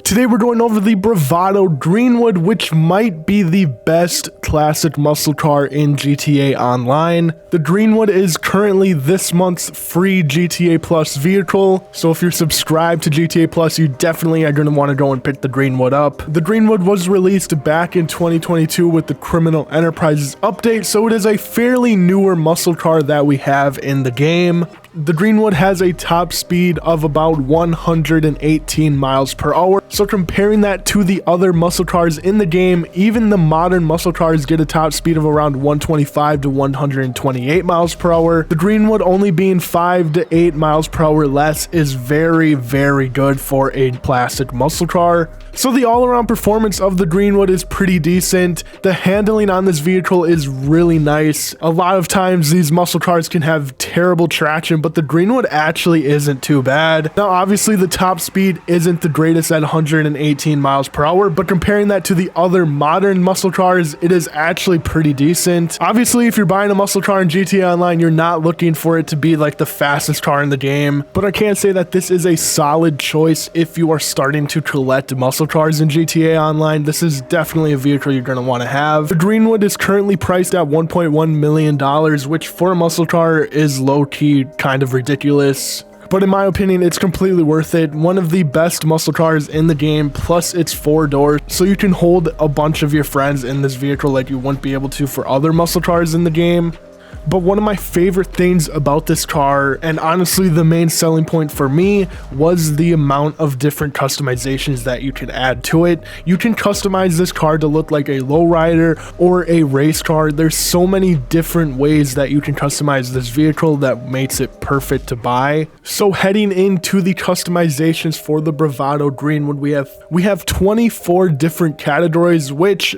Today we're going over the Bravado Greenwood, which might be the best classic muscle car in GTA Online. The Greenwood is currently this month's free GTA Plus vehicle, so if you're subscribed to GTA Plus, you definitely are going to want to go and pick the Greenwood up. The Greenwood was released back in 2022 with the Criminal Enterprises update, so it is a fairly newer muscle car that we have in the game. The Greenwood has a top speed of about 118 miles per hour. So comparing that to the other muscle cars in the game, even the modern muscle cars get a top speed of around 125 to 128 miles per hour. The Greenwood only being 5 to 8 miles per hour less is very, very good for a classic muscle car. So the all-around performance of the Greenwood is pretty decent. The handling on this vehicle is really nice. A lot of times these muscle cars can have terrible traction, but the Greenwood actually isn't too bad. Now obviously the top speed isn't the greatest at 118 miles per hour, but comparing that to the other modern muscle cars, it is actually pretty decent. Obviously if you're buying a muscle car in GTA Online, you're not looking for it to be like the fastest car in the game, but I can say that this is a solid choice if you are starting to collect muscle cars in GTA Online. This is definitely a vehicle you're going to want to have. The Greenwood is currently priced at $1.1 million, which for a muscle car is low-key kind of ridiculous. But in my opinion, it's completely worth it. One of the best muscle cars in the game, plus it's 4 doors, so you can hold a bunch of your friends in this vehicle like you wouldn't be able to for other muscle cars in the game. But one of my favorite things about this car, and honestly the main selling point for me, was the amount of different customizations that you can add to it. You can customize this car to look like a lowrider or a race car. There's so many different ways that you can customize this vehicle that makes it perfect to buy. So heading into the customizations for the Bravado Greenwood, we have 24 different categories, which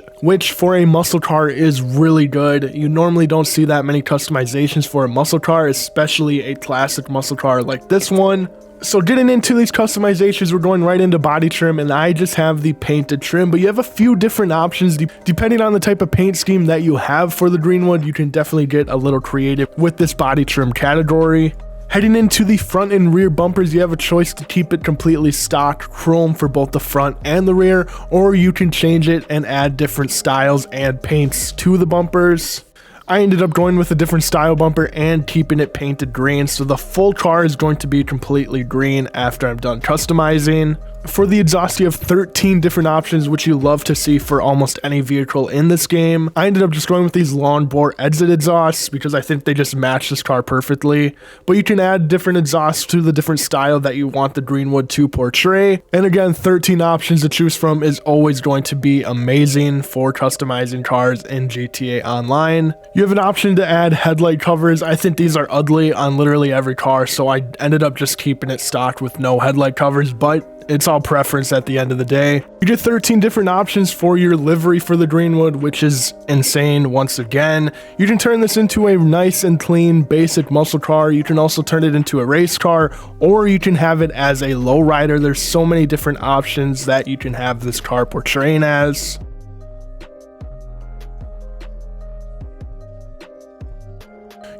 for a muscle car is really good. You normally don't see that many customizations for a muscle car, especially a classic muscle car like this one. So getting into these customizations, we're going right into body trim, and I just have the painted trim, but you have a few different options depending on the type of paint scheme that you have for the Greenwood. You can definitely get a little creative with this body trim category. Heading into the front and rear bumpers, you have a choice to keep it completely stock chrome for both the front and the rear, or you can change it and add different styles and paints to the bumpers. I ended up going with a different style bumper and keeping it painted green, so the full car is going to be completely green after I'm done customizing. For the exhaust, you have 13 different options, which you love to see for almost any vehicle in this game. I ended up just going with these long bore exit exhausts because I think they just match this car perfectly. But you can add different exhausts to the different style that you want the Greenwood to portray. And again, 13 options to choose from is always going to be amazing for customizing cars in GTA Online. You have an option to add headlight covers. I think these are ugly on literally every car, so I ended up just keeping it stocked with no headlight covers, but it's all preference at the end of the day. You get 13 different options for your livery for the Greenwood, which is insane once again. You can turn this into a nice and clean basic muscle car. You can also turn it into a race car, or you can have it as a lowrider. There's so many different options that you can have this car portraying as.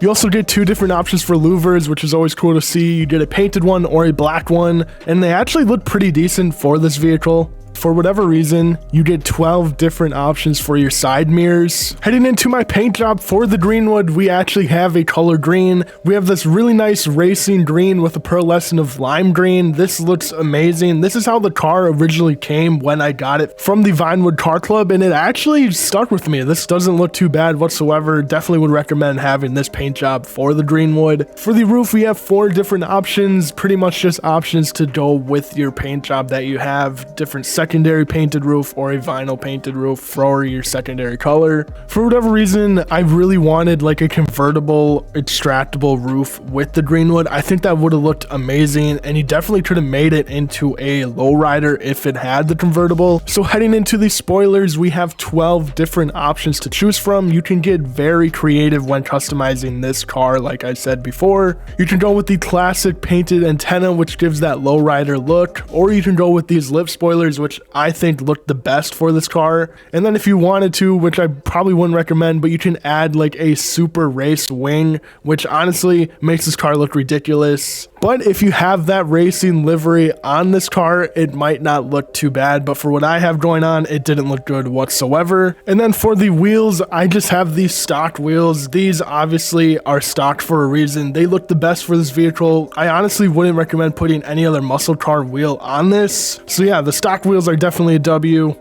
You also get 2 different options for louvers, which is always cool to see. You get a painted one or a black one, and they actually look pretty decent for this vehicle. For whatever reason, you get 12 different options for your side mirrors. Heading into my paint job for the Greenwood, we actually have a color green. We have this really nice racing green with a pearlescent of lime green. This looks amazing. This is how the car originally came when I got it from the Vinewood Car Club, and it actually stuck with me. This doesn't look too bad whatsoever. Definitely would recommend having this paint job for the Greenwood. For the roof, we have 4 different options, pretty much just options to go with your paint job that you have. Different secondary painted roof or a vinyl painted roof for your secondary color. For whatever reason, I really wanted like a convertible extractable roof with the Greenwood. I think that would have looked amazing, and you definitely could have made it into a lowrider if it had the convertible. So heading into the spoilers, we have 12 different options to choose from. You can get very creative when customizing this car. Like I said before, you can go with the classic painted antenna, which gives that lowrider look, or you can go with these lip spoilers, which I think looked the best for this car. And then if you wanted to, which I probably wouldn't recommend, but you can add like a super race wing, which honestly makes this car look ridiculous. But if you have that racing livery on this car, it might not look too bad. But for what I have going on, it didn't look good whatsoever. And then for the wheels, I just have these stock wheels. These obviously are stocked for a reason. They look the best for this vehicle. I honestly wouldn't recommend putting any other muscle car wheel on this. So yeah, the stock wheels are definitely a W.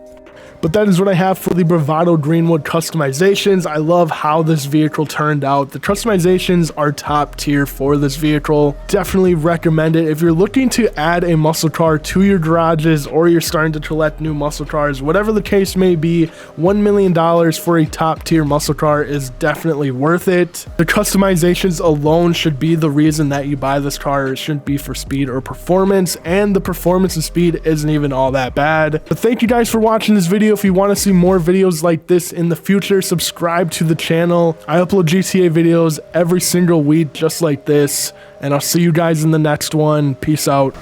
But that is what I have for the Bravado Greenwood customizations. I love how this vehicle turned out. The customizations are top tier for this vehicle. Definitely recommend it. If you're looking to add a muscle car to your garages, or you're starting to collect new muscle cars, whatever the case may be, $1 million for a top tier muscle car is definitely worth it. The customizations alone should be the reason that you buy this car. It shouldn't be for speed or performance, and the performance and speed isn't even all that bad. But thank you guys for watching this video. If you want to see more videos like this in the future, subscribe to the channel. I upload GTA videos every single week just like this, and I'll see you guys in the next one. Peace out.